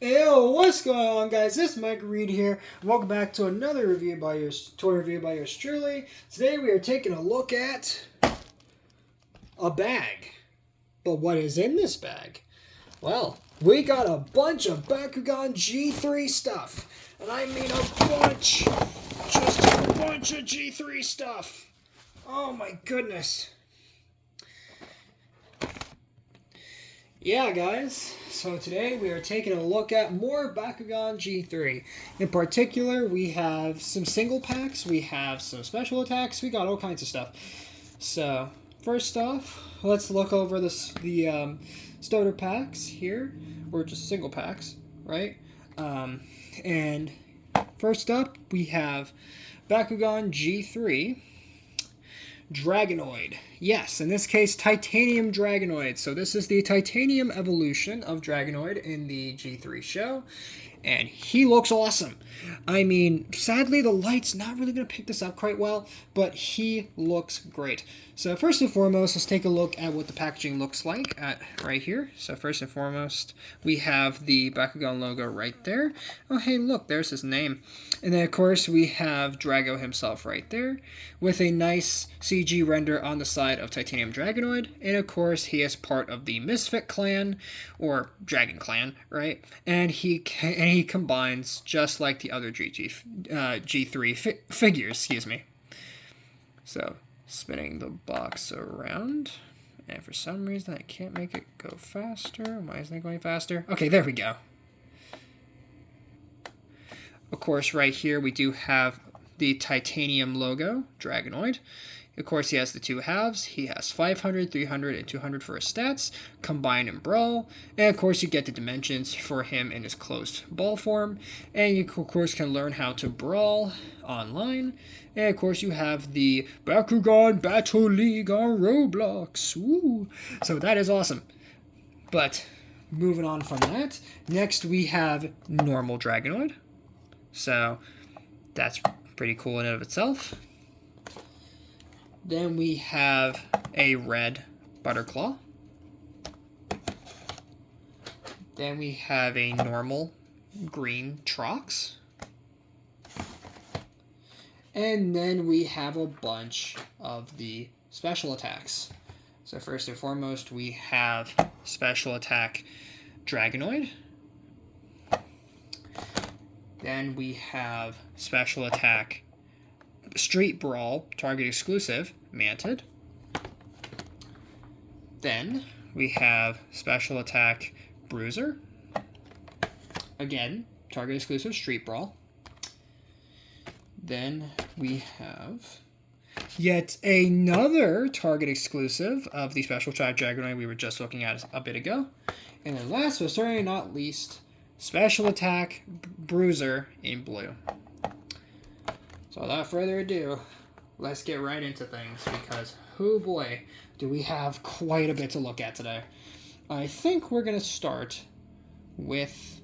Yo, what's going on, guys? This is Mike Reed here. Welcome back to another toy review by yours truly. Today we are taking a look at a bag. But what is in this bag? Well, we got a bunch of Bakugan G3 stuff. And I mean a bunch. Just a bunch of G3 stuff. Oh my goodness. Yeah, guys, so today we are taking a look at more Bakugan G3. In particular, we have some single packs, we have some special attacks, we got all kinds of stuff. So, first off, let's look over the starter packs here, or just single packs, right? And first up, we have Bakugan G3. Dragonoid. Yes, in this case, Titanium Dragonoid. So this is the Titanium evolution of Dragonoid in the G3 show. And he looks awesome. I mean, sadly, the light's not really going to pick this up quite well, but he looks great. So first and foremost, let's take a look at what the packaging looks like right here. So first and foremost, we have the Bakugan logo right there. Oh, hey, look, there's his name. And then, of course, we have Drago himself right there with a nice CG render on the side of Titanium Dragonoid. And, of course, he is part of the Misfit Clan, or Dragon Clan, right? And he combines just like the other G3 figures, excuse me. So, spinning the box around. And for some reason, I can't make it go faster. Why isn't it going faster? Okay, there we go. Of course, right here we do have the Titanium logo, Dragonoid. Of course, he has the two halves. He has 500, 300, and 200 for his stats, combined and brawl. And of course, you get the dimensions for him in his closed ball form. And you, of course, can learn how to brawl online. And of course, you have the Bakugan Battle League on Roblox. Woo! So that is awesome. But moving on from that, next we have normal Dragonoid. So that's pretty cool in and of itself. Then we have a red Butterclaw. Then we have a normal green Trox. And then we have a bunch of the special attacks. So first and foremost, we have special attack Dragonoid. Then we have special attack Street Brawl, target exclusive, Manted. Then we have special attack Bruiser. Again, target exclusive, Street Brawl. Then we have yet another target exclusive of the special attack Dragonoid we were just looking at a bit ago. And then last but certainly not least, special attack Bruiser in blue. So without further ado, let's get right into things because, oh boy, do we have quite a bit to look at today. I think we're going to start with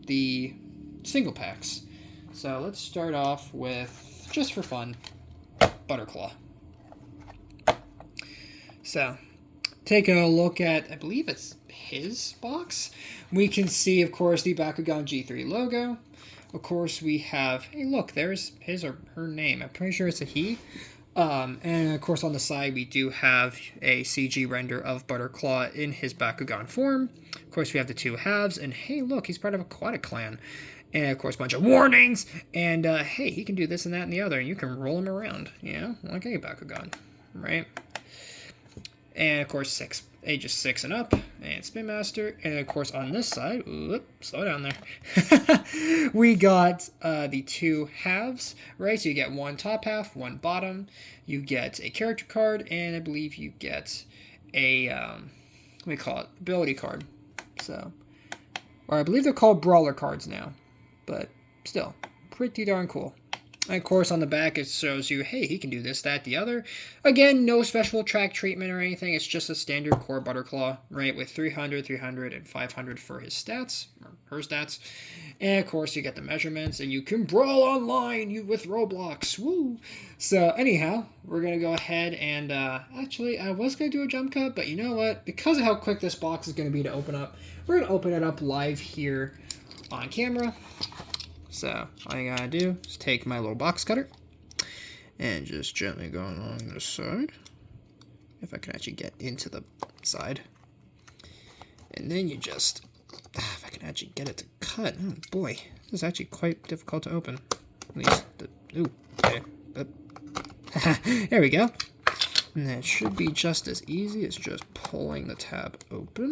the single packs. So let's start off with, just for fun, Butterclaw. So, taking a look at, I believe it's his box, we can see, of course, the Bakugan G3 logo. Of course, we have, hey, look, there's his or her name. I'm pretty sure it's a he. And, of course, on the side, we do have a CG render of Butterclaw in his Bakugan form. Of course, we have the two halves. And, hey, look, he's part of Aquatic Clan. And, of course, a bunch of warnings. And, hey, he can do this and that and the other. And you can roll him around, you know, like any Bakugan, right? And, of course, ages 6 and up, and Spin Master. And, of course, on this side, slow down there, we got the two halves, right? So you get one top half, one bottom. You get a character card, and I believe you get a, what do we call it, ability card. So, or I believe they're called brawler cards now, but still, pretty darn cool. And of course, on the back, it shows you, hey, he can do this, that, the other. Again, no special track treatment or anything. It's just a standard core Butterclaw, right, with 300, 300, and 500 for his stats, or her stats. And, of course, you get the measurements, and you can brawl online with Roblox. Woo! So, anyhow, we're going to go ahead and, actually, I was going to do a jump cut, but you know what? Because of how quick this box is going to be to open up, we're going to open it up live here on camera. So all you gotta do is take my little box cutter and just gently go along this side. If I can actually get into the side. And then you just, if I can actually get it to cut. Oh boy, this is actually quite difficult to open. At least, ooh, okay. There we go. And that should be just as easy as just pulling the tab open.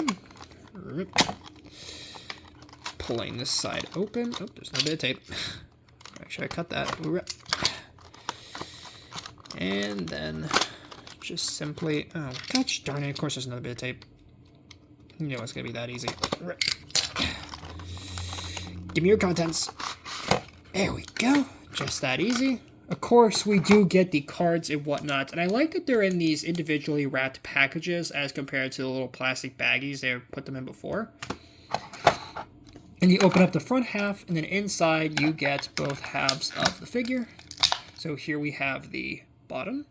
Pulling this side open. Oh, there's no bit of tape. Should I cut that? And then just simply, oh gosh darn it, of course there's another bit of tape. You know it's gonna be that easy. Give me your contents. There we go. Just that easy. Of course, we do get the cards and whatnot, and I like that they're in these individually wrapped packages as compared to the little plastic baggies they put them in before. And you open up the front half, and then inside you get both halves of the figure. So here we have the bottom,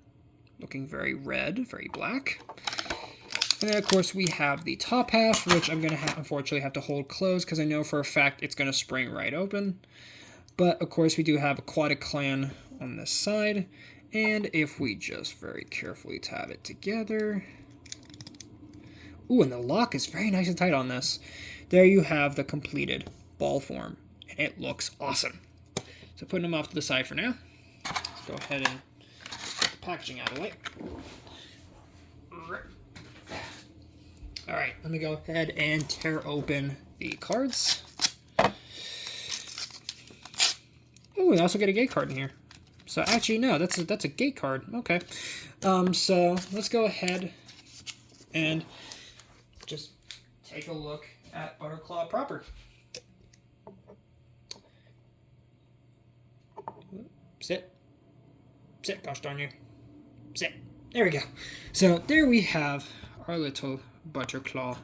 looking very red, very black. And then, of course, we have the top half, which I'm going to unfortunately have to hold closed because I know for a fact it's going to spring right open. But, of course, we do have Aquatic Clan on this side. And if we just very carefully tab it together. Ooh, and the lock is very nice and tight on this. There you have the completed ball form. And it looks awesome. So putting them off to the side for now. Let's go ahead and get the packaging out of the way. All right, let me go ahead and tear open the cards. Oh, we also get a gate card in here. So actually, no, that's a gate card. Okay. So let's go ahead and just take a look at Butterclaw proper. Sit. Sit, gosh darn you. Sit. There we go. So there we have our little Butterclaw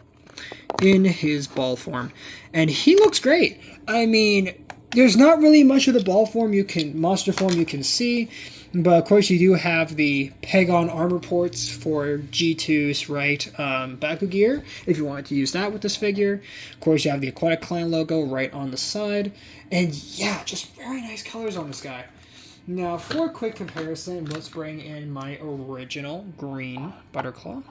in his ball form. And he looks great. I mean, there's not really much of the ball form monster form you can see. But of course you do have the peg-on armor ports for G2's Baku gear, if you wanted to use that with this figure. Of course you have the Aquatic Clan logo right on the side. And yeah, just very nice colors on this guy. Now for a quick comparison, let's bring in my original green Butterclaw.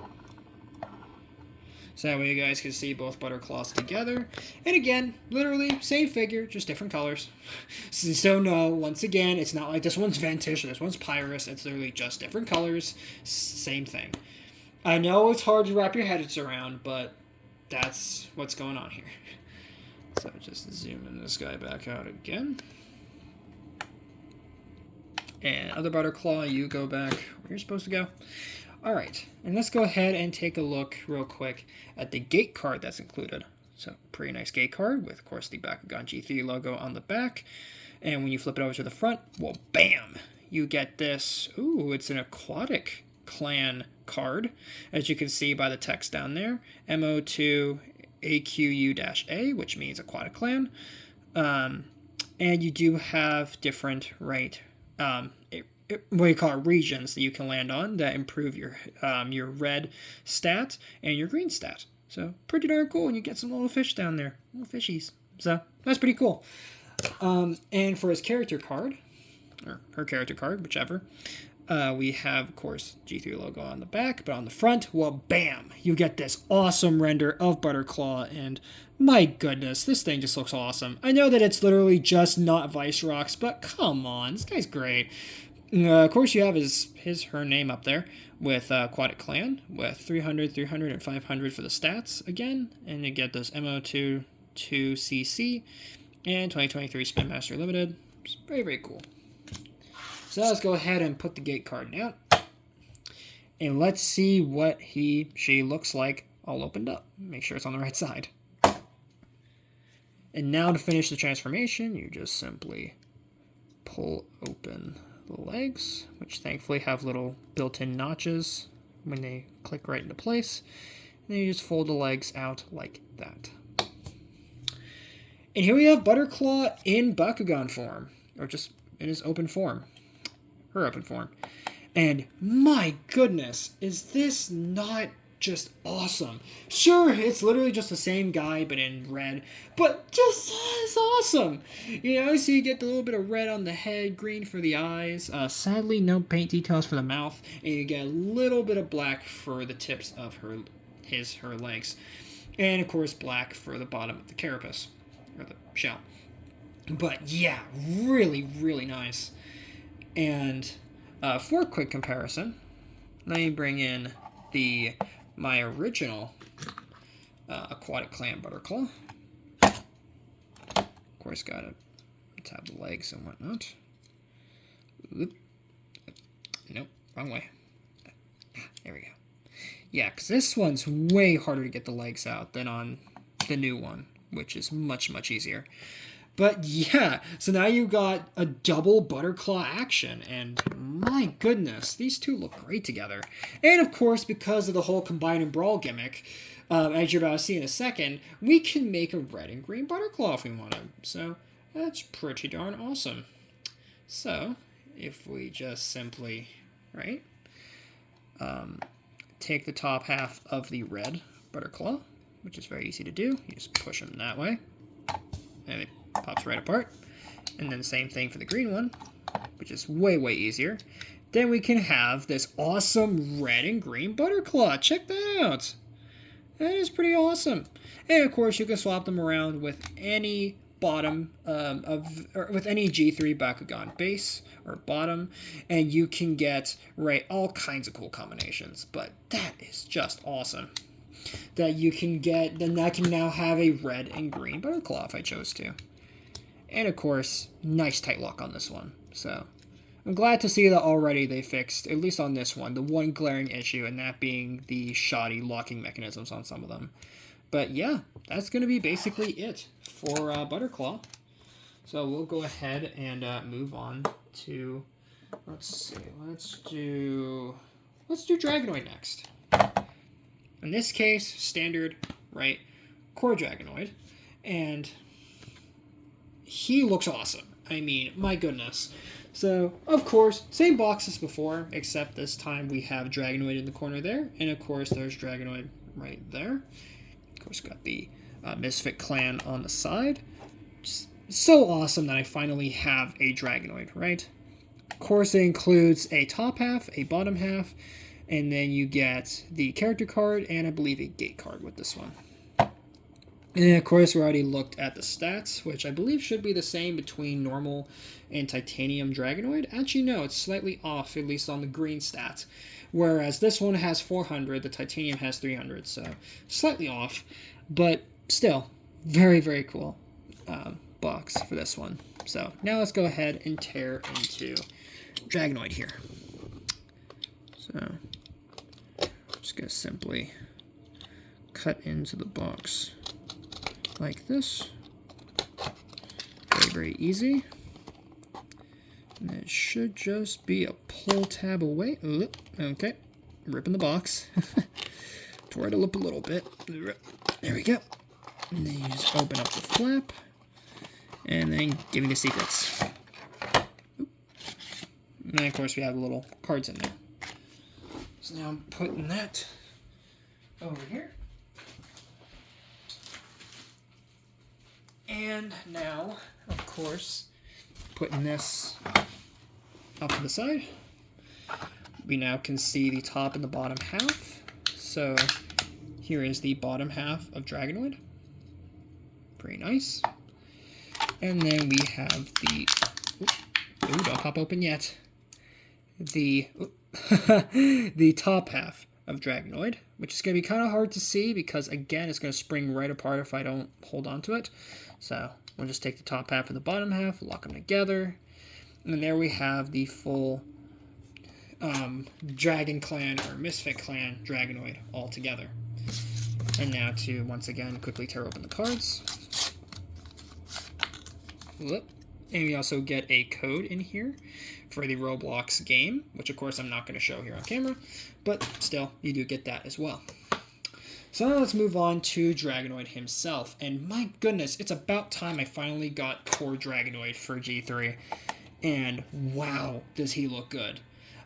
So that way you guys can see both Butterclaws together. And again, literally, same figure, just different colors. So no, once again, it's not like this one's vintage or this one's Pyrus. It's literally just different colors, same thing. I know it's hard to wrap your heads around, but that's what's going on here. So just zooming this guy back out again. And other Butterclaw, you go back where you're supposed to go. Alright, and let's go ahead and take a look real quick at the gate card that's included. So, pretty nice gate card with, of course, the Bakugan G3 logo on the back. And when you flip it over to the front, well, bam! You get this, ooh, it's an Aquatic Clan card, as you can see by the text down there. MO2 AQU-A, which means Aquatic Clan. And you do have different, what you call it, regions that you can land on that improve your red stat and your green stat. So pretty darn cool, and you get some little fish down there, little fishies. So that's pretty cool. And for his character card, or her character card, whichever, we have, of course, G3 logo on the back, but on the front, well, bam! You get this awesome render of Butterclaw, and my goodness, this thing just looks awesome. I know that it's literally just not Vice Rocks, but come on, this guy's great. Of course, you have her name up there with Aquatic Clan with 300, 300, and 500 for the stats again. And you get those MO2 2CC and 2023 Spin Master Limited. It's very, very cool. So let's go ahead and put the gate card down. And let's see what she looks like all opened up. Make sure it's on the right side. And now to finish the transformation, you just simply pull open the legs, which thankfully have little built-in notches when they click right into place. And then you just fold the legs out like that. And here we have Butterclaw in Bakugan form, or just in his open form, her open form. And my goodness, is this not just awesome. Sure, it's literally just the same guy, but in red, but just as awesome. You know, so you get a little bit of red on the head, green for the eyes. Sadly, no paint details for the mouth, and you get a little bit of black for the tips of her legs, and of course black for the bottom of the carapace or the shell. But yeah, really, really nice. And for a quick comparison, let me bring in my original aquatic clan Butterclaw. Of course, gotta tap the legs and whatnot. Oop. Nope, wrong way. There we go. Yeah, because this one's way harder to get the legs out than on the new one, which is much, much easier. But yeah, so now you got a double Butterclaw action, and my goodness, these two look great together. And of course, because of the whole Combine and Brawl gimmick, as you're about to see in a second, we can make a red and green Butterclaw if we want to. So that's pretty darn awesome. So if we just simply, right, take the top half of the red Butterclaw, which is very easy to do. You just push them that way, and it pops right apart. And then same thing for the green one, which is way, way easier. Then we can have this awesome red and green Butterclaw. Check that out. That is pretty awesome. And of course, you can swap them around with any bottom with any G3 Bakugan base or bottom, and you can get all kinds of cool combinations. But that is just awesome. That you can get, then I can now have a red and green Butterclaw if I chose to. And of course, nice tight lock on this one. So I'm glad to see that already they fixed, at least on this one, the one glaring issue, and that being the shoddy locking mechanisms on some of them. But yeah, that's going to be basically it for Butterclaw. So we'll go ahead and move on to, let's see, let's do Dragonoid next. In this case, standard, right, core Dragonoid, and he looks awesome. I mean, my goodness. So, of course, same box as before, except this time we have Dragonoid in the corner there, and of course there's Dragonoid right there. Of course, got the Misfit Clan on the side. Just so awesome that I finally have a Dragonoid, right? Of course, it includes a top half, a bottom half, and then you get the character card and I believe a gate card with this one. And of course, we already looked at the stats, which I believe should be the same between normal and Titanium Dragonoid. Actually, no, it's slightly off, at least on the green stats. Whereas this one has 400, the Titanium has 300, so slightly off. But still, very, very cool box for this one. So now let's go ahead and tear into Dragonoid here. So I'm just going to simply cut into the box like this. Very, very easy. And it should just be a pull tab away. Oop, okay, ripping the box. Tore it up a little bit. There we go. And then you just open up the flap. And then give me the secrets. Oop. And then, of course, we have the little cards in there. So now I'm putting that over here. And now, of course, putting this off to the side. We now can see the top and the bottom half. So here is the bottom half of Dragonoid. Pretty nice. And then we have the... Ooh, don't pop open yet. The top half of Dragonoid, which is going to be kind of hard to see because, again, it's going to spring right apart if I don't hold on to it. So we'll just take the top half and the bottom half, lock them together, and there we have the full Dragon Clan or Misfit Clan Dragonoid all together. And now to, once again, quickly tear open the cards. Whoop. And we also get a code in here for the Roblox game, which of course I'm not going to show here on camera, but still, you do get that as well. So now let's move on to Dragonoid himself, and my goodness, it's about time I finally got core Dragonoid for G3, and wow, does he look good.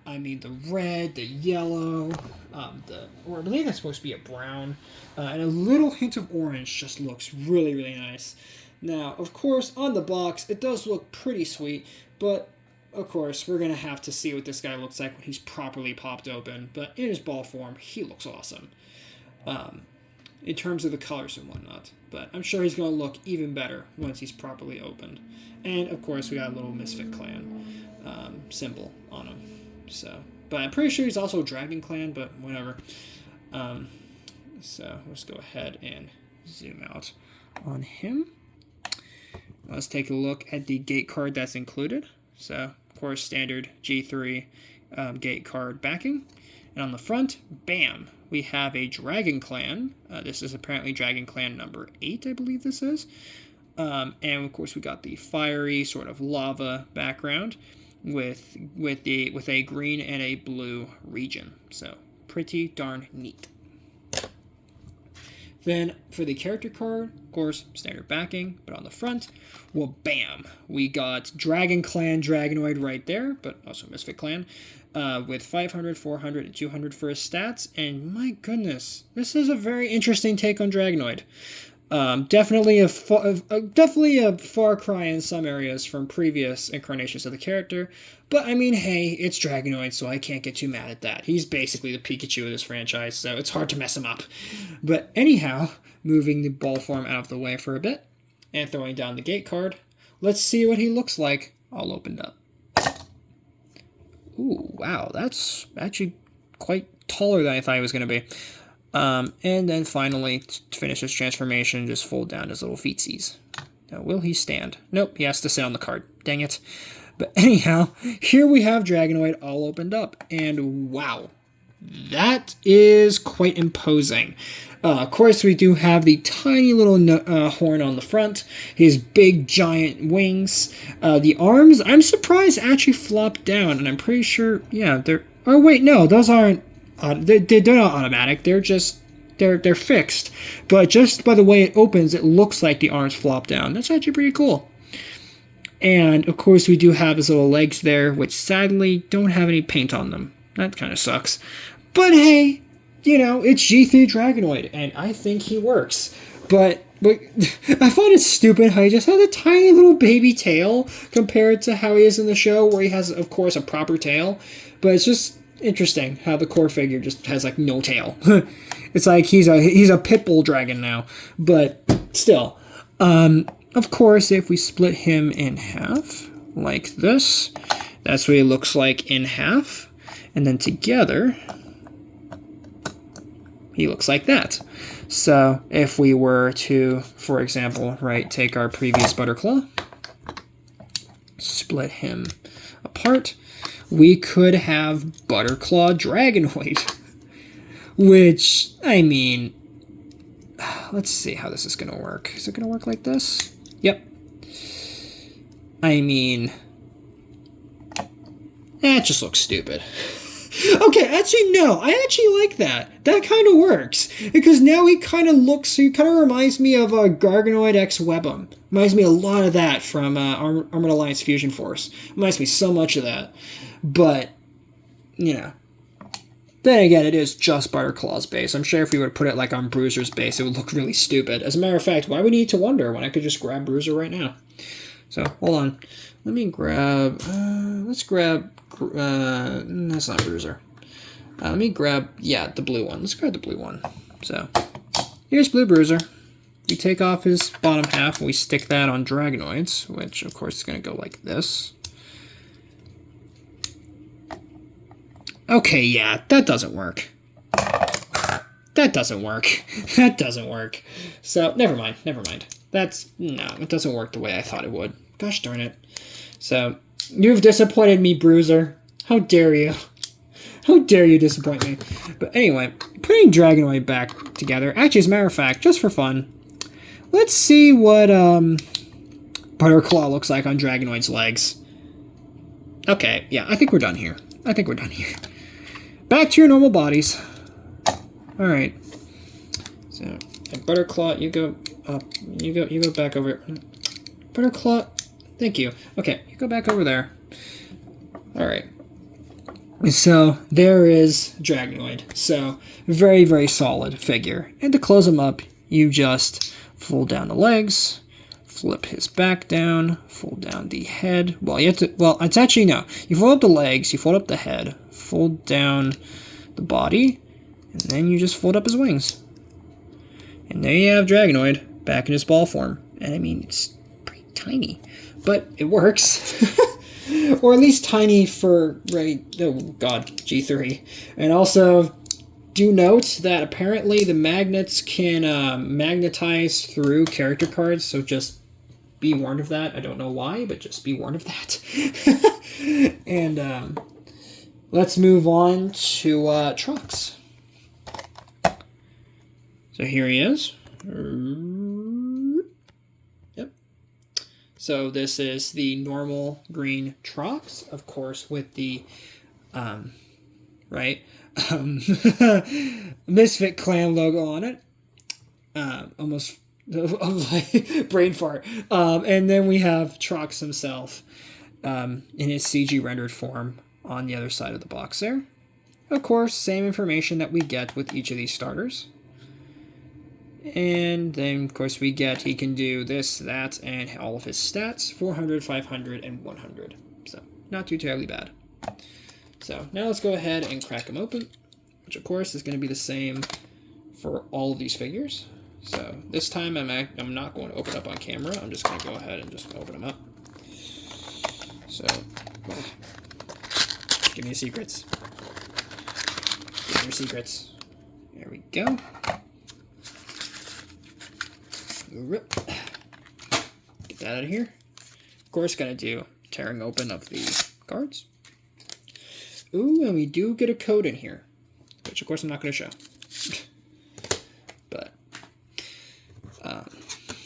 I mean, the red, the yellow, or I believe that's supposed to be a brown, and a little hint of orange just looks really, really nice. Now, of course, on the box, it does look pretty sweet, but of course, we're going to have to see what this guy looks like when he's properly popped open. But in his ball form, he looks awesome. In terms of the colors and whatnot. But I'm sure he's going to look even better once he's properly opened. And, of course, we got a little Misfit Clan symbol on him. So, but I'm pretty sure he's also Dragon Clan, but whatever. So let's go ahead and zoom out on him. Let's take a look at the gate card that's included. So, of course, standard G3 gate card backing. And on the front, bam, we have a Dragon Clan. This is apparently Dragon Clan number 8, I believe this is. And, of course, we got the fiery sort of lava background with a green and a blue region. So, pretty darn neat. Then, for the character card, of course, standard backing, but on the front, well, bam, we got Dragon Clan Dragonoid right there, but also Misfit Clan, with 500, 400, and 200 for his stats, and my goodness, this is a very interesting take on Dragonoid. Definitely a far cry in some areas from previous incarnations of the character, but I mean, hey, it's Dragonoid, so I can't get too mad at that. He's basically the Pikachu of this franchise, so it's hard to mess him up. But anyhow, moving the ball form out of the way for a bit, and throwing down the gate card, let's see what he looks like all opened up. Ooh, wow, that's actually quite taller than I thought he was going to be. And then finally, to finish his transformation, just fold down his little feetsies. Now, will he stand? Nope, he has to sit on the card. Dang it. But anyhow, here we have Dragonoid all opened up. And wow, that is quite imposing. Of course, we do have the tiny little horn on the front, his big giant wings. The arms, I'm surprised, actually flop down. And I'm pretty sure, yeah, they're... Oh, wait, no, those aren't... They're not automatic. They're just they're fixed. But just by the way it opens, it looks like the arms flop down. That's actually pretty cool. And of course, we do have his little legs there, which sadly don't have any paint on them. That kind of sucks. But hey, you know, it's G3 Dragonoid, and I think he works. But I find it stupid how he just has a tiny little baby tail compared to how he is in the show, where he has, of course, a proper tail. But it's just interesting how the core figure just has like no tail. It's like he's a pit bull dragon now, but still. Of course, if we split him in half like this, that's what he looks like in half, and then together he looks like that. So if we were to, for example, right, take our previous Butterclaw, split him apart, we could have Butterclaw Dragonoid. Which, I mean, let's see how this is going to work. Is it going to work like this? Yep. I mean, that just looks stupid. Okay, actually, no. I actually like that. That kind of works. Because now he kind of reminds me of Garganoid X Webum. Reminds me a lot of that from Armored Alliance Fusion Force. Reminds me so much of that. But, you know. Then again, it is just Butterclaw's base. I'm sure if we were to put it like on Bruiser's base, it would look really stupid. As a matter of fact, why would we need to wonder when I could just grab Bruiser right now? So, hold on. Let me grab... let's grab... that's not Bruiser. Let me grab... Yeah, the blue one. Let's grab the blue one. So, here's Blue Bruiser. We take off his bottom half and we stick that on Dragonoids, which, of course, is going to go like this. Okay, yeah, that doesn't work. That doesn't work. That doesn't work. So, never mind. No, it doesn't work the way I thought it would. Gosh darn it. So, you've disappointed me, Bruiser. How dare you? How dare you disappoint me? But anyway, putting Dragonoid back together. Actually, as a matter of fact, just for fun, let's see what Butterclaw looks like on Dragonoid's legs. Okay, yeah, I think we're done here. Back to your normal bodies. Alright. So, and Butterclaw, you go up. You go back over. Butterclaw, thank you. Okay, you go back over there. Alright. So there is Dragonoid. So very, very solid figure. And to close him up, you just fold down the legs, flip his back down, fold down the head. Well, you have to, well, it's actually, no. You fold up the legs, you fold up the head, fold down the body, and then you just fold up his wings. And there you have Dragonoid back in his ball form. And I mean, it's pretty tiny, but it works. Or at least tiny for, right, oh god, G3. And also, do note that apparently the magnets can magnetize through character cards, so just be warned of that. I don't know why, but just be warned of that. And let's move on to Trux. So here he is. So this is the normal green Trux, of course, with the, Misfit Clan logo on it. Almost brain fart. And then we have Trux himself in his CG rendered form on the other side of the box there. Of course, same information that we get with each of these starters. And then, of course, we get he can do this, that, and all of his stats, 400, 500, and 100. So, not too terribly bad. So, now let's go ahead and crack them open, which, of course, is going to be the same for all of these figures. So, this time, I'm not going to open up on camera. I'm just going to go ahead and just open them up. So, give me your secrets. Give me your secrets. There we go. Get that out of here. Of course, gotta do tearing open of the cards. Ooh, and we do get a code in here, which of course I'm not gonna show. But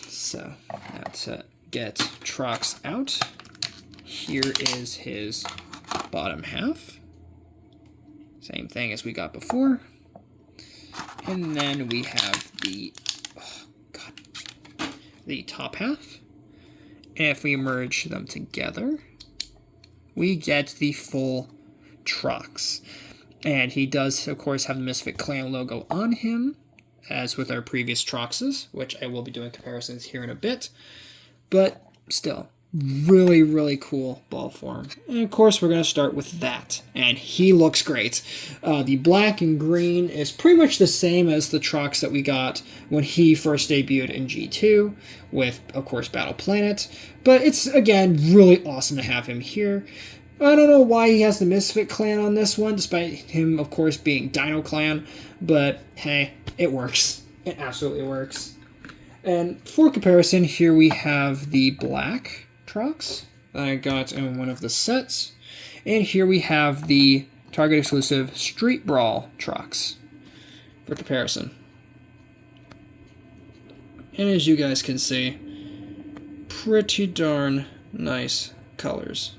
so let's get Trux out. Here is his bottom half. Same thing as we got before. And then we have the top half. And if we merge them together, we get the full Trux. And he does, of course, have the Misfit Clan logo on him, as with our previous Truxes, which I will be doing comparisons here in a bit. But still, really, really cool ball form. And of course, we're going to start with that. And he looks great. The black and green is pretty much the same as the Trux that we got when he first debuted in G2, with, of course, Battle Planet. But it's, again, really awesome to have him here. I don't know why he has the Misfit Clan on this one, despite him, of course, being Dino Clan. But, hey, it works. It absolutely works. And for comparison, here we have the black Trux that I got in one of the sets. And here we have the Target exclusive Street Brawl Trux for comparison. And as you guys can see, pretty darn nice colors,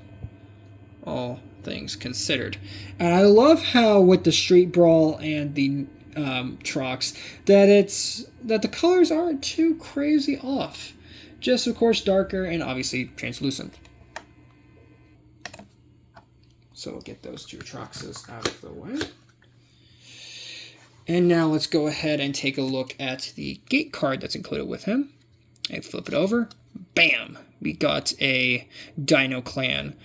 all things considered. And I love how with the Street Brawl and the Trux that the colors aren't too crazy off. Just, of course, darker and obviously translucent. So we'll get those two Truxes out of the way. And now let's go ahead and take a look at the gate card that's included with him. And flip it over. Bam! We got a Dino Clan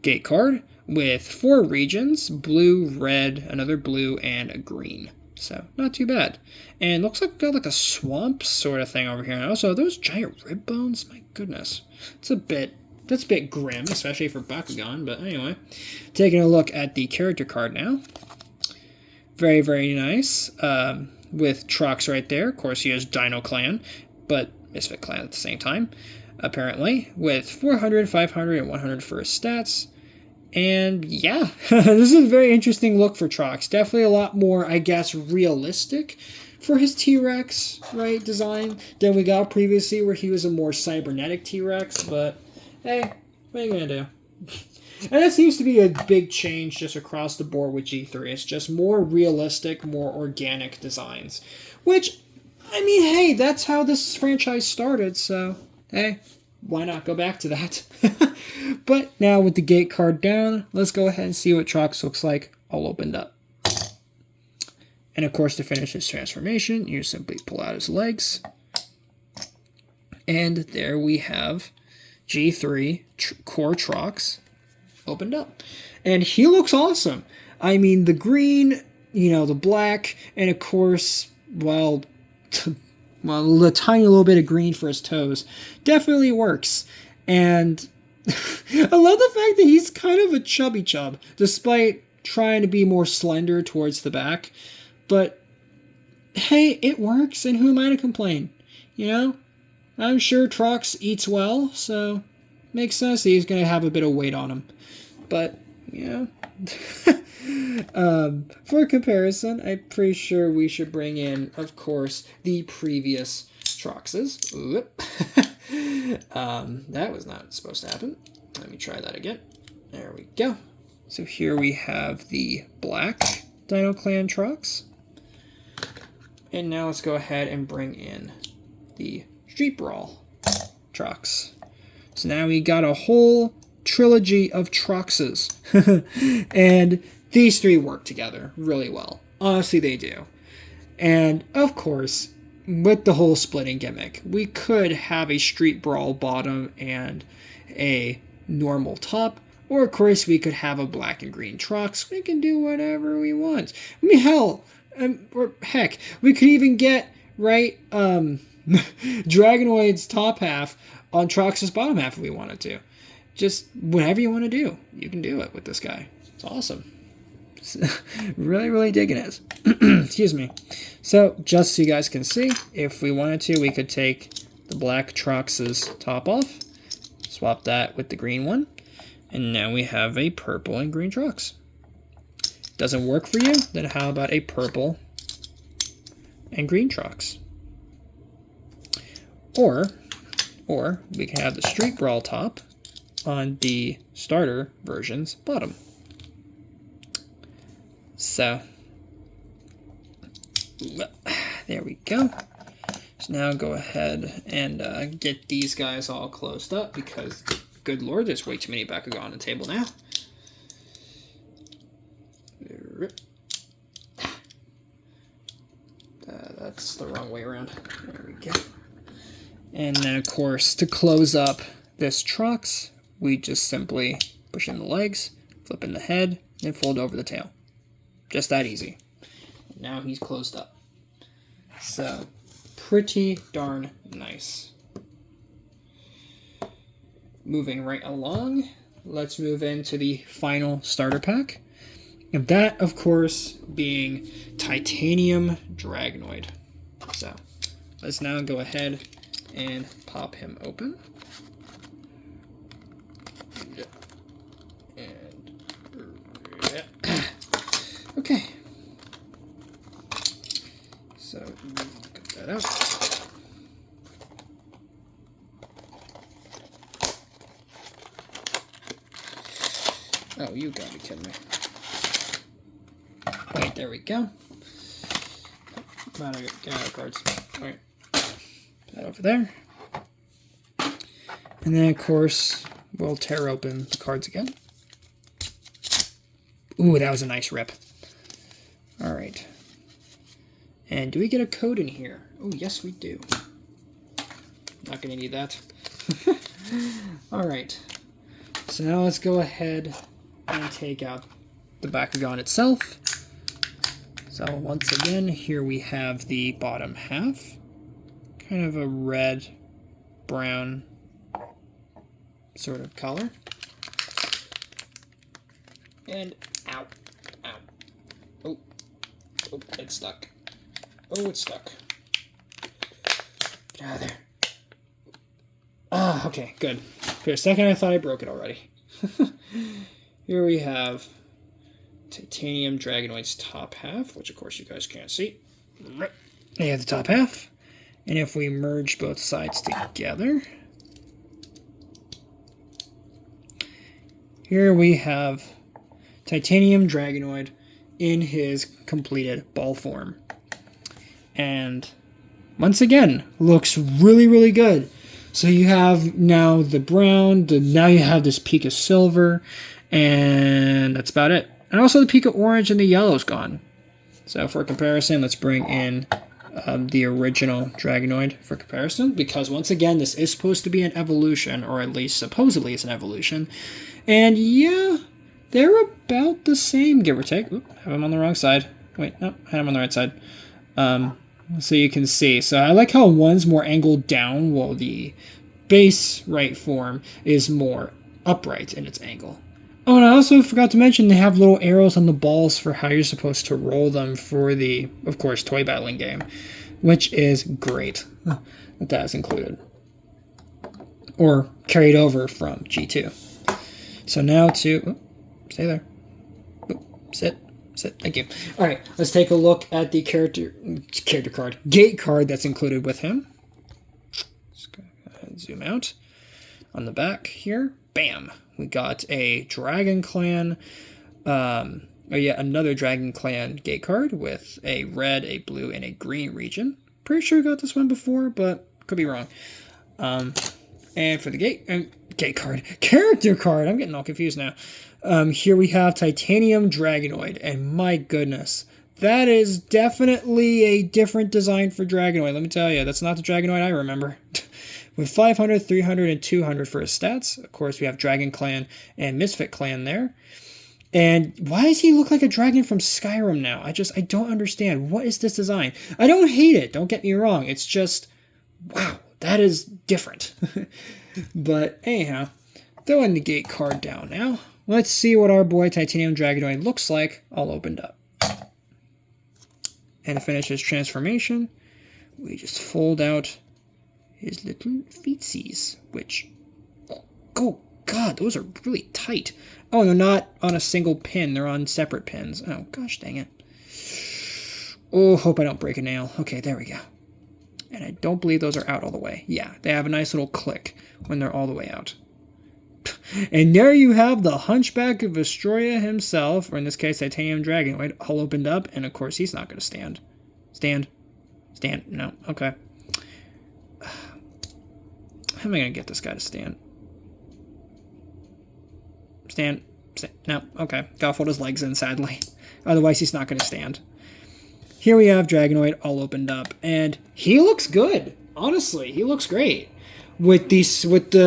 gate card with 4 regions, blue, red, another blue, and a green. So, not too bad. And looks like we've got like a swamp sort of thing over here. And also, those giant rib bones, my goodness. That's a bit grim, especially for Bakugan. But anyway, taking a look at the character card now. Very, very nice. With Trux right there. Of course, he has Dino Clan, but Misfit Clan at the same time, apparently. With 400, 500, and 100 for his stats. And yeah, this is a very interesting look for Trux. Definitely a lot more, I guess, realistic for his T-Rex, right, design than we got previously, where he was a more cybernetic T-Rex. But hey, what are you gonna do? And that seems to be a big change just across the board with G3. It's just more realistic, more organic designs. Which, I mean, hey, that's how this franchise started, so hey, why not go back to that? But now with the gate card down, let's go ahead and see what Trux looks like all opened up. And of course, to finish his transformation, you simply pull out his legs. And there we have G3 Core Trox opened up. And he looks awesome. I mean, the green, the black, and of course, well, a tiny little bit of green for his toes definitely works. And I love the fact that he's kind of a chubby chub, despite trying to be more slender towards the back. But hey, it works, and who am I to complain? I'm sure Trox eats well, so makes sense that he's going to have a bit of weight on him. But, for comparison, I'm pretty sure we should bring in, of course, the previous Troxes. That was not supposed to happen. Let me try that again. There we go. So here we have the black Dino Clan Trox. And now let's go ahead and bring in the Street Brawl Trox. So now we got a whole trilogy of Troxes. And these three work together really well. Honestly, they do. And of course, with the whole splitting gimmick, we could have a Street Brawl bottom and a normal top. Or of course, we could have a black and green Trox. We can do whatever we want. I mean, hell, or heck, we could even get, Dragonoid's top half on Trox's bottom half if we wanted to. Just whatever you want to do, you can do it with this guy. It's awesome. Really, really digging it. Excuse me. So, just so you guys can see, if we wanted to, we could take the black Trox's top off, swap that with the green one, and now we have a purple and green Trox. Doesn't work for you? Then how about a purple and green Trox? Or we can have the Street Brawl top on the starter version's bottom. So, there we go. So now go ahead and get these guys all closed up because, good lord, there's way too many Bakugan on the table now. That's the wrong way around. There we go. And then, of course, to close up this Trox, we just simply push in the legs, flip in the head, and fold over the tail. Just that easy. Now he's closed up. So, pretty darn nice. Moving right along, let's move into the final starter pack. And that, of course, being Titanium Dragonoid. So, let's now go ahead and pop him open. Okay. So, cut that out. Oh, you gotta be kidding me. Wait, there we go. Come on, get out of cards. Alright. Put that over there. And then, of course, we'll tear open the cards again. Ooh, that was a nice rip. Alright. And do we get a code in here? Oh, yes, we do. Not going to need that. Alright. So now let's go ahead and take out the Bakugan itself. So once again, here we have the bottom half. Kind of a red, brown sort of color. And ow, ow. Oh, it's stuck. Oh, it's stuck. Get out of there. Ah, okay, good. For a second, I thought I broke it already. Here we have Titanium Dragonoid's top half, which of course you guys can't see. They have the top half. And if we merge both sides together, here we have Titanium Dragonoid in his completed ball form. And once again, looks really, really good. So you have now the brown, now you have this peak of silver, and that's about it. And also the Pt.1 and the yellow's gone. So for comparison, let's bring in the original Dragonoid for comparison, because once again, this is supposed to be an evolution, or at least supposedly it's an evolution. And yeah, they're about the same, give or take. Oop, have them on the wrong side. Wait, no, I have them on the right side. So you can see. So I like how one's more angled down, while the base right form is more upright in its angle. Oh, and I also forgot to mention they have little arrows on the balls for how you're supposed to roll them for the, of course, toy battling game, which is great that is included. Or carried over from G2. So now to, stay there. Sit. Thank you. All right, let's take a look at the character card, gate card that's included with him. Let's go ahead and zoom out on the back here. Bam. We got a Dragon Clan, another Dragon Clan gate card with a red, a blue, and a green region. Pretty sure we got this one before, but could be wrong. And for the gate card, character card, I'm getting all confused now. Here we have Titanium Dragonoid, and my goodness, that is definitely a different design for Dragonoid. Let me tell you, that's not the Dragonoid I remember. With 500, 300, and 200 for his stats. Of course, we have Dragon Clan and Misfit Clan there. And why does he look like a dragon from Skyrim now? I don't understand. What is this design? I don't hate it. Don't get me wrong. It's just, wow, that is different. But anyhow, throwing the gate card down now. Let's see what our boy Titanium Dragonoid looks like all opened up. And to finish his transformation, we just fold out his little feetsies, which, oh god, those are really tight. Oh, they're not on a single pin, they're on separate pins. Oh gosh dang it. Oh, hope I don't break a nail. Okay, there we go. And I don't believe those are out all the way. Yeah, they have a nice little click when they're all the way out. And there you have the Hunchback of Vestroia himself, or in this case Titanium Dragonoid, all opened up, and of course he's not going to stand. Stand. No, okay. How am I going to get this guy to stand? Stand. No, okay. Gotta fold his legs in, sadly. Otherwise, he's not going to stand. Here we have Dragonoid all opened up, and he looks good. Honestly, he looks great. With the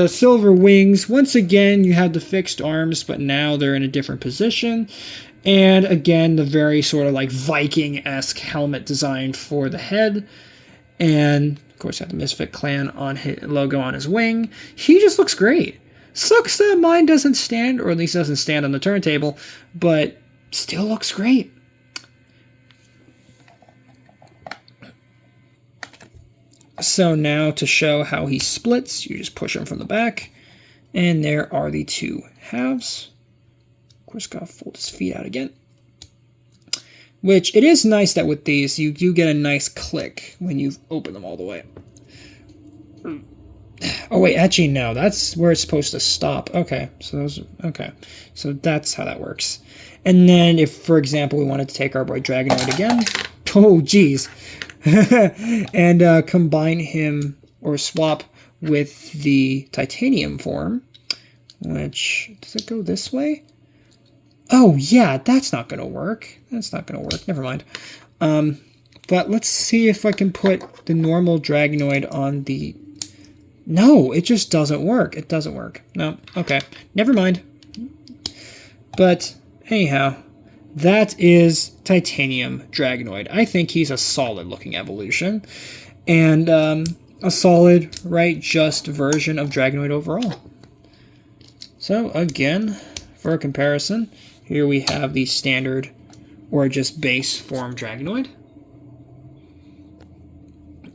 silver wings, once again, you have the fixed arms, but now they're in a different position. And again, the very sort of like Viking-esque helmet design for the head. And of course, you have the Misfit Clan on his logo on his wing. He just looks great. Sucks that mine doesn't stand, or at least doesn't stand on the turntable, but still looks great. So now to show how he splits, you just push him from the back, and there are the two halves. Of course, gotta fold his feet out again. Which, it is nice that with these, you do get a nice click when you open them all the way. Oh wait, actually no, that's where it's supposed to stop. Okay, so that's how that works. And then if, for example, we wanted to take our boy Dragonoid again, oh geez, and combine him or swap with the Titanium form, which, does it go this way? Oh yeah, that's not going to work. Never mind. But let's see if I can put the normal Dragonoid on the... No, it just doesn't work. It doesn't work. No, okay. Never mind. But anyhow, that is Titanium Dragonoid. I think he's a solid looking evolution. And a solid, right, just version of Dragonoid overall. So again, for a comparison, here we have the standard or just base form Dragonoid.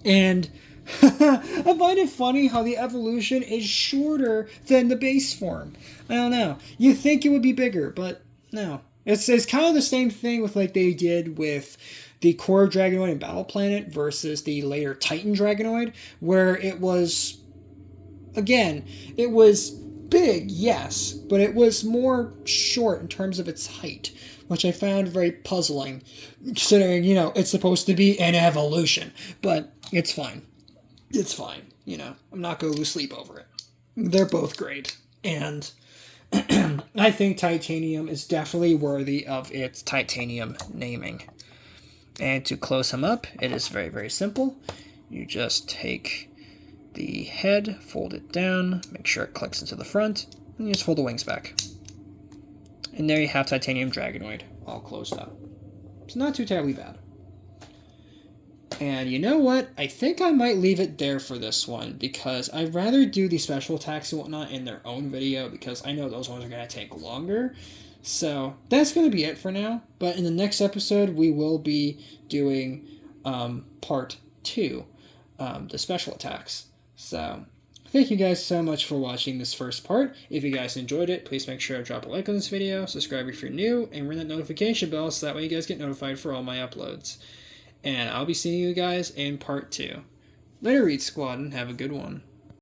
And I find it funny how the evolution is shorter than the base form. I don't know. You think it would be bigger, but no. It's kind of the same thing with like they did with the core Dragonoid in Battle Planet versus the later Titan Dragonoid, where it was, again, it was big, yes, but it was more short in terms of its height, which I found very puzzling, considering, you know, it's supposed to be an evolution, but it's fine. It's fine, you know. I'm not going to lose sleep over it. They're both great. And I think titanium is definitely worthy of its titanium naming. And to close him up, it is very, very simple. You just take the head, fold it down, make sure it clicks into the front, and you just fold the wings back. And there you have Titanium Dragonoid, all closed up. It's not too terribly bad. And you know what? I think I might leave it there for this one, because I'd rather do the special attacks and whatnot in their own video, because I know those ones are going to take longer. So that's going to be it for now. But in the next episode, we will be doing part 2, the special attacks. So thank you guys so much for watching this first part. If you guys enjoyed it, please make sure to drop a like on this video, subscribe if you're new, and ring that notification bell so that way you guys get notified for all my uploads. And I'll be seeing you guys in part 2. Later, Reed Squad, and have a good one.